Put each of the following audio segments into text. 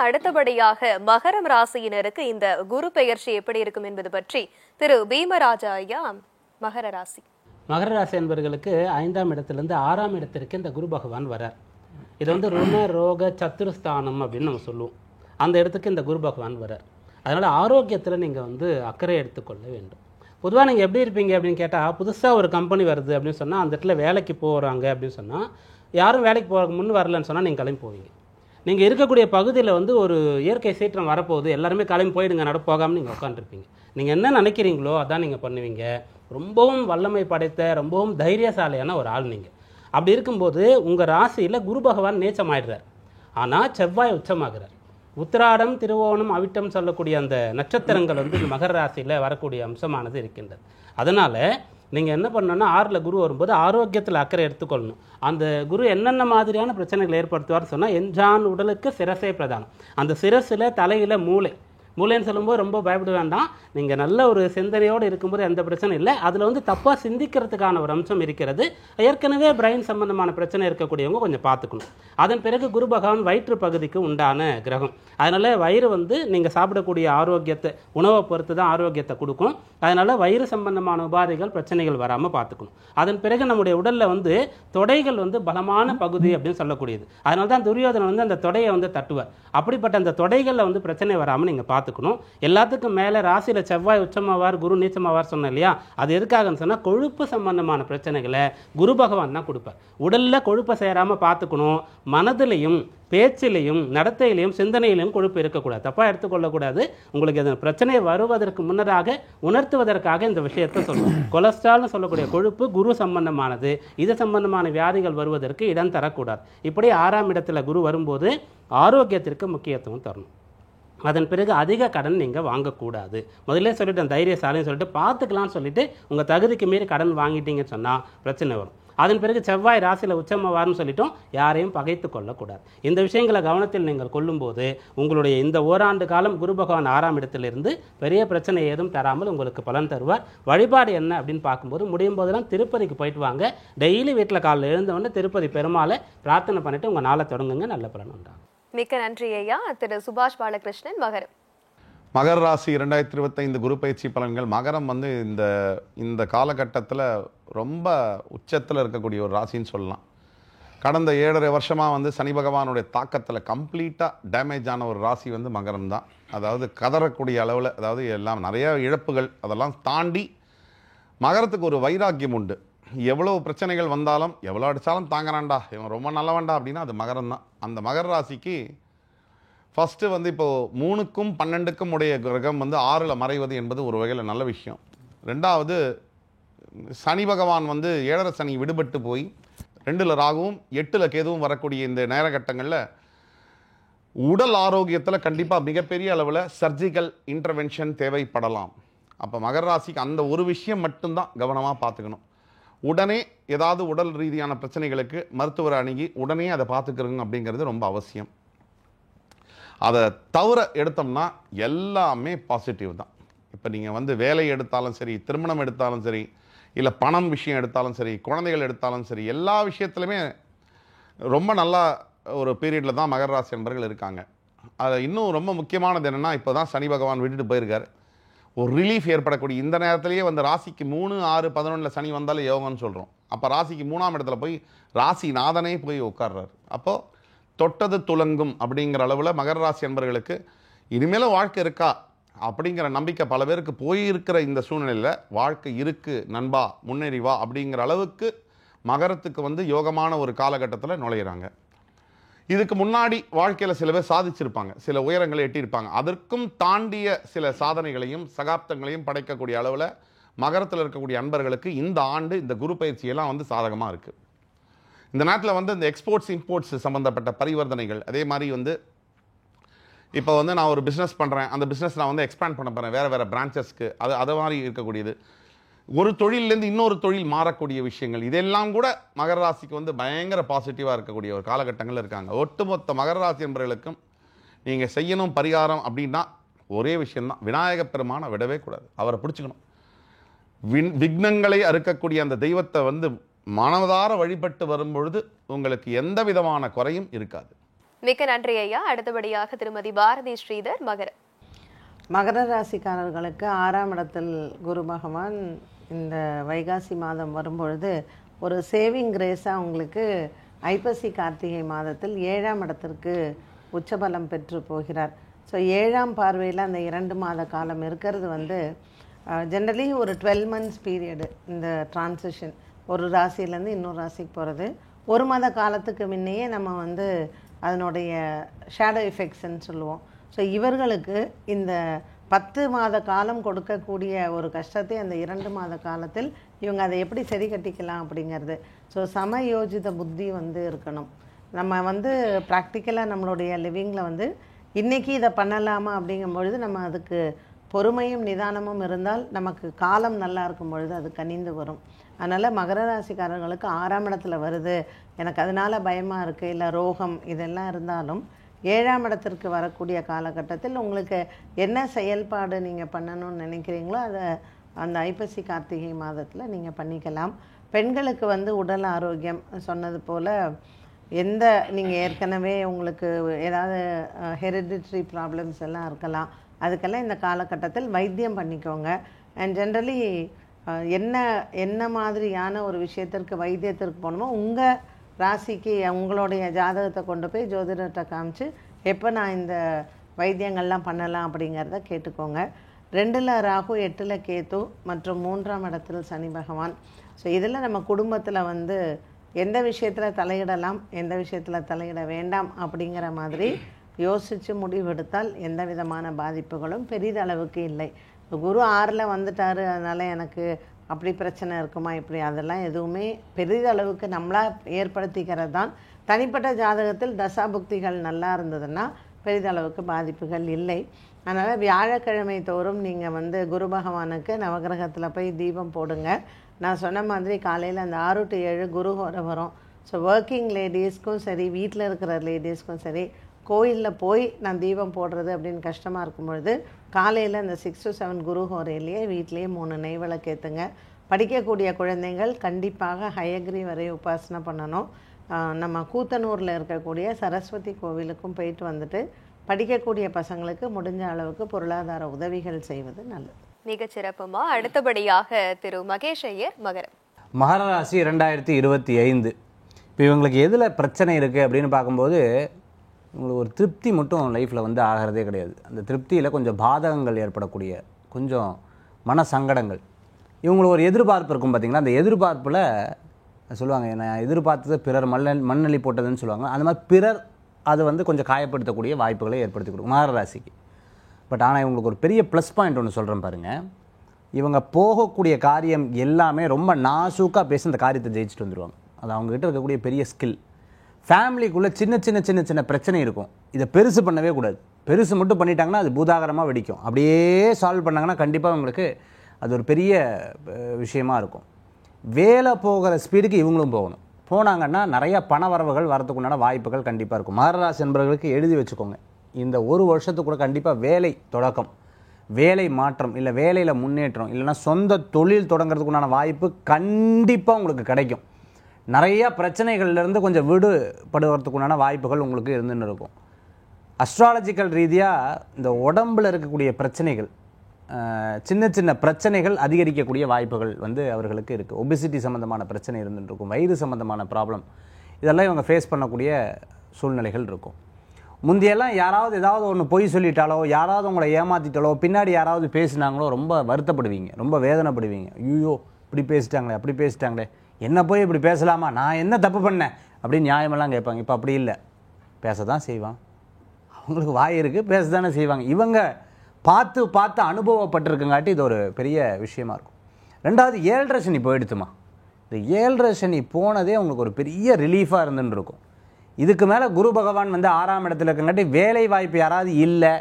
அடுத்தபடியாக மகரம் ராசியினருக்கு இந்த குரு பெயர்ச்சி எப்படி இருக்கும் என்பது பற்றி திரு பீமராஜா ஐயா. மகர ராசி என்பவர்களுக்கு 5ஆம் இடத்திலிருந்து 6ஆம் இடத்திற்கு இந்த குரு பகவான் வரார். இது வந்து ருண ரோக சத்துருஸ்தானம் அப்படின்னு நம்ம சொல்லுவோம். அந்த இடத்துக்கு இந்த குரு பகவான் வரார். அதனால் ஆரோக்கியத்தில் நீங்கள் வந்து அக்கறை எடுத்துக்கொள்ள வேண்டும். பொதுவாக நீங்கள் எப்படி இருப்பீங்க அப்படின்னு கேட்டால், புதுசாக ஒரு கம்பெனி வருது அப்படின்னு சொன்னால் அந்த இடத்துல வேலைக்கு போகிறாங்க அப்படின்னு சொன்னால், யாரும் வேலைக்கு போகிறதுக்கு முன் வரலன்னு சொன்னால் நீங்கள் கிளம்பி போவீங்க. நீங்கள் இருக்கக்கூடிய பகுதியில் வந்து ஒரு இயற்கை சீற்றம் வரப்போகுது, எல்லாருமே கிளம்பி போயிடுங்க, நட போகாமல் நீங்கள் உட்காந்துருப்பீங்க. நீங்கள் என்ன நினைக்கிறீங்களோ அதான் நீங்கள் பண்ணுவீங்க. ரொம்பவும் வல்லமை படைத்த, ரொம்பவும் தைரியசாலியான ஒரு ஆள் நீங்கள். அப்படி இருக்கும்போது உங்கள் ராசியில் குரு பகவான் நீச்சமாயிடுறார். ஆனால் செவ்வாய் உச்சமாகிறார். உத்திராடம், திருவோணம், அவிட்டம் சொல்லக்கூடிய அந்த நட்சத்திரங்கள் வந்து மகர ராசியில் வரக்கூடிய அம்சமானது இருக்கின்றது. அதனால் நீங்கள் என்ன பண்ணணும்னா, 6ல் குரு வரும்போது ஆரோக்கியத்தில் அக்கறை எடுத்துக்கொள்ளணும். அந்த குரு என்னென்ன மாதிரியான பிரச்சனைகள் ஏற்படுத்துவார்னு சொன்னால், எஞ்சான் உடலுக்கு சிரசே பிரதானம். அந்த சிரசில் தலையில் மூளைன்னு சொல்லும்போது ரொம்ப பயப்பட வேண்டாம். நீங்கள் நல்ல ஒரு சிந்தனையோடு இருக்கும்போது எந்த பிரச்சனை இல்லை. அதில் வந்து தப்பாக சிந்திக்கிறதுக்கான ஒரு அம்சம் இருக்கிறது. ஏற்கனவே பிரெயின் சம்பந்தமான பிரச்சனை இருக்கக்கூடியவங்க கொஞ்சம் பார்த்துக்கணும். அதன் பிறகு குரு பகவான் வயிற்று பகுதிக்கு உண்டான கிரகம். அதனால் வயிறு வந்து நீங்கள் சாப்பிடக்கூடிய ஆரோக்கியத்தை, உணவை பொறுத்து தான் ஆரோக்கியத்தை கொடுக்கும். அதனால் வயிறு சம்பந்தமான உபாதைகள், பிரச்சனைகள் வராமல் பார்த்துக்கணும். அதன் பிறகு நம்முடைய உடலில் வந்து தொடைகள் வந்து பலமான பகுதி அப்படின்னு சொல்லக்கூடியது. அதனால தான் துரியோதனன் வந்து அந்த தொடையை வந்து தட்டுவார். அப்படிப்பட்ட அந்த தொடைகளில் வந்து பிரச்சனை வராமல் நீங்கள் பார்த்துக்கணும். எல்லாத்துக்கும் மேலே ராசியில் செவ்வாய் உச்சமாவார், குரு நீச்சமாவார் சொன்னேன் இல்லையா? அது எதுக்காகன்னு சொன்னால், கொழுப்பு சம்பந்தமான பிரச்சனைகளை குரு பகவான் தான் கொடுப்பார். உடலில் கொழுப்பை சேராமல் பார்த்துக்கணும். மனதிலையும் பேச்சிலையும் நடத்தையிலையும் சிந்தனையிலையும் கொழுப்பு இருக்கக்கூடாது. தப்பாக எடுத்துக்கொள்ளக்கூடாது. உங்களுக்கு இந்த பிரச்சனையை வருவதற்கு முன்னதாக உணர்த்துவதற்காக இந்த விஷயத்தை சொல்லுவோம். கொலஸ்ட்ரால்னு சொல்லக்கூடிய கொழுப்பு குரு சம்பந்தமானது. இது சம்பந்தமான வியாதிகள் வருவதற்கு இடம் தரக்கூடாது. இப்படி 6ஆம் இடத்துல குரு வரும்போது ஆரோக்கியத்திற்கு முக்கியத்துவம் தரணும். அதன் பிறகு அதிக கடன் நீங்கள் வாங்கக்கூடாது. முதல்ல சொல்லிட்டு தைரியசாலின்னு சொல்லிட்டு பார்த்துக்கலாம்னு சொல்லிட்டு உங்கள் தகுதிக்கு மீறி கடன் வாங்கிட்டீங்கன்னு சொன்னால் பிரச்சனை வரும். அதன் பிறகு செவ்வாய் ராசியில் உச்சமாவார்னு சொல்லிட்டோம், யாரையும் பகைத்து கொள்ளக்கூடாது. இந்த விஷயங்களை கவனத்தில் நீங்கள் கொள்ளும்போது உங்களுடைய இந்த ஓராண்டு காலம் குரு பகவான் 6ஆம் இடத்திலிருந்து பெரிய பிரச்சனை ஏதும் தராமல் உங்களுக்கு பலன் தருவார். வழிபாடு என்ன அப்படின்னு பார்க்கும்போது, முடியும் போதெல்லாம் திருப்பதிக்கு போயிட்டு வாங்க. டெய்லி வீட்டில் காலையில் எழுந்தவொடனே திருப்பதி பெருமாளை பிரார்த்தனை பண்ணிவிட்டு உங்கள் நாளை தொடங்குங்க. நல்ல பலன் உண்டாகும். மிக்க நன்றி ஐயா. திரு சுபாஷ் பாலகிருஷ்ணன், மகரம். மகர ராசி 2025 குரு பயிற்சி பலன்கள். மகரம் வந்து இந்த காலகட்டத்தில் ரொம்ப உச்சத்தில் இருக்கக்கூடிய ஒரு ராசின்னு சொல்லலாம். கடந்த 7.5 வருஷமாக வந்து சனி பகவானுடைய தாக்கத்தில் கம்ப்ளீட்டாக டேமேஜ் ஆன ஒரு ராசி வந்து மகரம் தான். அதாவது கதறக்கூடிய அளவில், அதாவது எல்லாம் நிறைய இழப்புகள், அதெல்லாம் தாண்டி மகரத்துக்கு ஒரு வைராக்கியம் உண்டு. எவ்வளோ பிரச்சனைகள் வந்தாலும், எவ்வளோ அடித்தாலும் தாங்குறான்டா, இவன் ரொம்ப நல்லவன்டா அப்படின்னா அது மகரம் தான். அந்த மகர ராசிக்கு ஃபஸ்ட்டு வந்து இப்போது 3க்கும் 12க்கும் உடைய கிரகம் வந்து 6ல் மறைவது என்பது ஒரு வகையில் நல்ல விஷயம். ரெண்டாவது, சனி பகவான் வந்து 7.5 சனி விடுபட்டு போய் 2ல் ராகுவும் 8ல் கேதுவும் வரக்கூடிய இந்த நேரகட்டங்களில் உடல் ஆரோக்கியத்தில் கண்டிப்பாக மிகப்பெரிய அளவில் சர்ஜிக்கல் இன்டர்வென்ஷன் தேவைப்படலாம். அப்போ மகர ராசிக்கு அந்த ஒரு விஷயம் மட்டும்தான் கவனமாக பார்த்துக்கணும். உடனே ஏதாவது உடல் ரீதியான பிரச்சனைகளுக்கு மருத்துவரை அணுகி உடனே அதை பார்த்துக்கிறோங்க அப்படிங்கிறது ரொம்ப அவசியம். அதை தவிர எடுத்தோம்னா எல்லாமே பாசிட்டிவ் தான். இப்போ நீங்கள் வந்து வேலை எடுத்தாலும் சரி, திருமணம் எடுத்தாலும் சரி, இல்லை பணம் விஷயம் எடுத்தாலும் சரி, குழந்தைகள் எடுத்தாலும் சரி, எல்லா விஷயத்துலையுமே ரொம்ப நல்லா ஒரு பீரியடில் தான் மகர ராசி நண்பர்கள் இருக்காங்க. அது இன்னும் ரொம்ப முக்கியமானது என்னென்னா, இப்போ தான் சனி பகவான் விட்டுட்டு போயிருக்கார். ஒரு ரிலீஃப் ஏற்படக்கூடிய இந்த நேரத்திலேயே வந்து ராசிக்கு 3, 6, 11 சனி வந்தாலும் யோகம்னு சொல்கிறோம். அப்போ ராசிக்கு 3ஆம் இடத்துல போய் ராசி நாதனே போய் உட்கார்றாரு. அப்போது தொட்டது துலங்கும் அப்படிங்கிற அளவில் மகர ராசி என்பவர்களுக்கு இனிமேலும் வாழ்க்கை இருக்கா அப்படிங்கிற நம்பிக்கை பல பேருக்கு போயிருக்கிற இந்த சூழ்நிலையில், வாழ்க்கை இருக்குது நண்பா முன்னேறி வா அப்படிங்கிற அளவுக்கு மகரத்துக்கு வந்து யோகமான ஒரு காலகட்டத்தில் நுழையிறாங்க. இதுக்கு முன்னாடி வாழ்க்கையில் சில பேர் சாதிச்சிருப்பாங்க, சில உயரங்களை எட்டியிருப்பாங்க. அதற்கும் தாண்டிய சில சாதனைகளையும் சகாப்தங்களையும் படைக்கக்கூடிய அளவில் மகரத்தில் இருக்கக்கூடிய அன்பர்களுக்கு இந்த ஆண்டு இந்த குரு பயிற்சியெல்லாம் வந்து சாதகமாக இருக்குது. இந்த நேரத்தில் வந்து இந்த எக்ஸ்போர்ட்ஸ் இம்போர்ட்ஸ் சம்மந்தப்பட்ட பரிவர்த்தனைகள், அதே மாதிரி வந்து இப்போ வந்து நான் ஒரு பிஸ்னஸ் பண்ணுறேன், அந்த பிஸ்னஸ் நான் வந்து எக்ஸ்பேண்ட் பண்ண போகிறேன் வேறு பிரான்ச்சஸ்க்கு, அது மாதிரி இருக்கக்கூடியது. ஒரு தொழிலேருந்து இன்னொரு தொழில் மாறக்கூடிய விஷயங்கள், இதெல்லாம் கூட மகர ராசிக்கு வந்து பயங்கர பாசிட்டிவாக இருக்கக்கூடிய ஒரு காலகட்டங்கள் இருக்காங்க. ஒட்டுமொத்த மகர ராசி என்பவர்களுக்கும் நீங்கள் செய்யணும் பரிகாரம் அப்படின்னா ஒரே விஷயந்தான், விநாயக பெருமானை விடவே கூடாது, அவரை பிடிச்சிக்கணும். விக்னங்களை அறுக்கக்கூடிய அந்த தெய்வத்தை வந்து மனதார வழிபட்டு வரும்பொழுது உங்களுக்கு எந்த விதமான குறையும் இருக்காது. மிக்க நன்றி ஐயா. அடுத்தபடியாக திருமதி பாரதி ஸ்ரீதர், மகர ராசிக்காரர்களுக்கு 6ஆம் இடத்தில் குரு பகவான் இந்த வைகாசி மாதம் வரும்பொழுது ஒரு சேவிங் கிரேஸாக உங்களுக்கு ஐப்பசி கார்த்திகை மாதத்தில் 7ஆம் இடத்திற்கு உச்சபலம் பெற்று போகிறார். ஸோ 7ஆம் பார்வையில் அந்த 2 மாத காலம் இருக்கிறது வந்து ஜென்ரலி ஒரு 12 months பீரியடு. இந்த டிரான்சிஷன் ஒரு ராசியிலேருந்து இன்னொரு ராசிக்கு போகிறது 1 மாத காலத்துக்கு முன்னையே நம்ம வந்து அதனுடைய ஷேடோ எஃபெக்ட்ஸ்ன்னு சொல்லுவோம். ஸோ இவர்களுக்கு இந்த 10 மாத காலம் கொடுக்கக்கூடிய ஒரு கஷ்டத்தை அந்த 2 மாத காலத்தில் இவங்க அதை எப்படி சரி கட்டிக்கலாம் அப்படிங்கிறது. ஸோ சமயோஜித புத்தி வந்து இருக்கணும். நம்ம வந்து ப்ராக்டிக்கலாக நம்மளுடைய லிவிங்கில் வந்து இன்றைக்கி இதை பண்ணலாமா அப்படிங்கும்பொழுது நம்ம அதுக்கு பொறுமையும் நிதானமும் இருந்தால் நமக்கு காலம் நல்லா இருக்கும் பொழுது அது கனிந்து வரும். அதனால் மகர ராசிக்காரர்களுக்கு 6ஆம் இடத்துல வருது, எனக்கு அதனால் பயமாக இருக்குது, இல்லை ரோகம் இதெல்லாம் இருந்தாலும் 7ஆம் இடத்திற்கு வரக்கூடிய காலகட்டத்தில் உங்களுக்கு என்ன செயல்பாடு நீங்கள் பண்ணணும்னு நினைக்கிறீங்களோ அதை அந்த ஐப்பசி கார்த்திகை மாதத்தில் நீங்கள் பண்ணிக்கலாம். பெண்களுக்கு வந்து உடல் ஆரோக்கியம் சொன்னது போல் எந்த நீங்கள் ஏற்கனவே உங்களுக்கு ஏதாவது ஹெரிடிட்ரி ப்ராப்ளம்ஸ் எல்லாம் இருக்கலாம், அதுக்கெல்லாம் இந்த காலகட்டத்தில் வைத்தியம் பண்ணிக்கோங்க. அண்ட் ஜென்ரலி என்ன மாதிரியான ஒரு விஷயத்திற்கு வைத்தியத்திற்கு போகணுமோ உங்கள் ராசிக்கு உங்களுடைய ஜாதகத்தை கொண்டு போய் ஜோதிடர்கிட்ட காமிச்சு எப்போ நான் இந்த வைத்தியங்கள்லாம் பண்ணலாம் அப்படிங்கிறத கேட்டுக்கோங்க. 2ல் ராகு, 8ல் கேது மற்றும் 3ஆம் இடத்தில் சனி பகவான். ஸோ இதில் நம்ம குடும்பத்தில் வந்து எந்த விஷயத்தில் தலையிடலாம், எந்த விஷயத்தில் தலையிட வேண்டாம் அப்படிங்கிற மாதிரி யோசித்து முடிவெடுத்தால் எந்த விதமான பாதிப்புகளும் பெரிதளவுக்கு இல்லை. குரு 6ல் வந்துட்டார், அதனால் எனக்கு அப்படி பிரச்சனை இருக்குமா இப்படி அதெல்லாம் எதுவுமே பெரிதளவுக்கு நம்மளாக ஏற்படுத்திக்கிறது தான். தனிப்பட்ட ஜாதகத்தில் தசாபுக்திகள் நல்லா இருந்ததுன்னா பெரிதளவுக்கு பாதிப்புகள் இல்லை. அதனால் வியாழக்கிழமை தோறும் நீங்கள் வந்து குரு பகவானுக்கு நவகிரகத்தில் போய் தீபம் போடுங்க. நான் சொன்ன மாதிரி காலையில் அந்த 6 to 7 குரு ஹோரை வரும். ஸோ ஒர்க்கிங் லேடிஸ்க்கும் சரி, வீட்டில் இருக்கிற லேடிஸ்க்கும் சரி, கோயிலில் போய் நான் தீபம் போடுறது அப்படின்னு கஷ்டமாக இருக்கும் பொழுது காலையில் அந்த 6 to 7 குரு ஹோரையிலேயே வீட்டிலேயே 3 நெய் விளக்கேற்றுங்க. படிக்கக்கூடிய குழந்தைகள் கண்டிப்பாக ஹயக்ரி வரை உபாசனை பண்ணணும். நம்ம கூத்தனூரில் இருக்கக்கூடிய சரஸ்வதி கோவிலுக்கும் போயிட்டு வந்துட்டு படிக்கக்கூடிய பசங்களுக்கு முடிஞ்ச அளவுக்கு பொருளாதார உதவிகள் செய்வது நல்லது. மிகச்சிறப்புமா. அடுத்தபடியாக திரு மகேஷ் ஐயர், மகர ராசி 2025. இப்போ இவங்களுக்கு எதில் பிரச்சனை இருக்குது அப்படின்னு பார்க்கும்போது இவங்களுக்கு ஒரு திருப்தி மட்டும் லைஃப்பில் வந்து ஆகிறதே கிடையாது. அந்த திருப்தியில் கொஞ்சம் பாதகங்கள் ஏற்படக்கூடிய கொஞ்சம் மன சங்கடங்கள். இவங்களுக்கு ஒரு எதிர்பார்ப்பு இருக்கும் பார்த்திங்களா, அந்த எதிர்பார்ப்பில் சொல்லுவாங்க நான் எதிர்பார்த்தது பிறர் மண்ணள்ளி போட்டதுன்னு சொல்லுவாங்க. அந்த மாதிரி பிறர் அது வந்து கொஞ்சம் காயப்படுத்தக்கூடிய வாய்ப்புகளை ஏற்படுத்தி கொடுக்கும் மகர ராசிக்கு. பட் ஆனால் இவங்களுக்கு ஒரு பெரிய ப்ளஸ் பாயிண்ட் ஒன்று சொல்கிறேன் பாருங்கள். இவங்க போகக்கூடிய காரியம் எல்லாமே ரொம்ப நாசூக்காக பேசி அந்த காரியத்தை ஜெயிச்சுட்டு வந்துடுவாங்க. அது அவங்ககிட்ட இருக்கக்கூடிய பெரிய ஸ்கில். ஃபேமிலிக்குள்ளே சின்ன சின்ன சின்ன சின்ன பிரச்சனை இருக்கும், இதை பெருசு பண்ணவே கூடாது. பெருசு மட்டும் பண்ணிட்டாங்கன்னா அது பூதாகரமாக வெடிக்கும். அப்படியே சால்வ் பண்ணாங்கன்னா கண்டிப்பாக அவங்களுக்கு அது ஒரு பெரிய விஷயமா இருக்கும். வேலை போகிற ஸ்பீடுக்கு இவங்களும் போகணும். போனாங்கன்னா நிறையா பண வரவுகள் வரத்துக்குண்டான வாய்ப்புகள் கண்டிப்பாக இருக்கும். மகர ராசி என்பவர்களுக்கு எழுதி வச்சுக்கோங்க, இந்த ஒரு வருஷத்துக்கு கூட கண்டிப்பாக வேலை தொடக்கம், வேலை மாற்றம், இல்லை வேலையில் முன்னேற்றம், இல்லைன்னா சொந்த தொழில் தொடங்கிறதுக்குண்டான வாய்ப்பு கண்டிப்பாக உங்களுக்கு கிடைக்கும். நிறையா பிரச்சனைகள்லேருந்து கொஞ்சம் விடுபடுவதுக்குண்டான வாய்ப்புகள் உங்களுக்கு இருந்துன்னு இருக்கும். அஸ்ட்ராலஜிக்கல் ரீதியாக இந்த உடம்பில் இருக்கக்கூடிய பிரச்சனைகள், சின்ன சின்ன பிரச்சனைகள் அதிகரிக்கக்கூடிய வாய்ப்புகள் வந்து அவர்களுக்கு இருக்குது. ஒபிசிட்டி சம்மந்தமான பிரச்சனை இருந்துட்டு இருக்கும், வயிறு சம்மந்தமான ப்ராப்ளம், இதெல்லாம் இவங்க ஃபேஸ் பண்ணக்கூடிய சூழ்நிலைகள் இருக்கும். முந்தையெல்லாம் யாராவது ஏதாவது ஒன்று பொய் சொல்லிட்டாலோ, யாராவது உங்களை ஏமாற்றிட்டாலோ, பின்னாடி யாராவது பேசினாங்களோ ரொம்ப வருத்தப்படுவீங்க, ரொம்ப வேதனைப்படுவீங்க. ஐயோ இப்படி பேசிட்டாங்களே, அப்படி பேசிட்டாங்களே, என்ன போய் இப்படி பேசலாமா, நான் என்ன தப்பு பண்ணேன் அப்படின்னு நியாயமெல்லாம் கேட்பாங்க. இப்போ அப்படி இல்லை, பேச தான் செய்வான், அவங்களுக்கு வாய் இருக்குது, பேச தானே செய்வாங்க. இவங்க பார்த்து பார்த்து அனுபவப்பட்டிருக்கங்காட்டி இது ஒரு பெரிய விஷயமா இருக்கும். ரெண்டாவது 7.5 சனி போயிடுத்துமா. இந்த 7.5 சனி போனதே உங்களுக்கு ஒரு பெரிய ரிலீஃபாக இருந்துன்னு இருக்கும். இதுக்கு மேலே குரு பகவான் வந்து 6ஆம் இடத்துல இருக்கங்காட்டி வேலை வாய்ப்பு யாராவது இல்லை,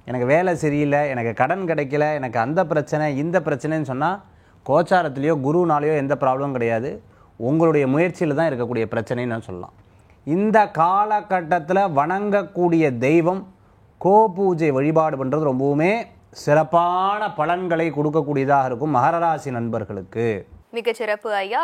எனக்கு வேலை சரியில்லை, எனக்கு கடன் கிடைக்கல, எனக்கு அந்த பிரச்சனை இந்த பிரச்சனைன்னு சொன்னால் கோச்சாரத்துலேயோ குருனாலேயோ எந்த ப்ராப்ளமும் கிடையாது, உங்களுடைய முயற்சியில் தான் இருக்கக்கூடிய பிரச்சனைன்னு சொல்லலாம். இந்த காலகட்டத்தில் வணங்கக்கூடிய தெய்வம் கோபூஜை வழிபாடு பண்ணுறது ரொம்பவுமே சிறப்பான பலன்களை கொடுக்கக்கூடியதாக இருக்கும் மகர ராசி நண்பர்களுக்கு. மிகச்சிறப்பு ஐயா.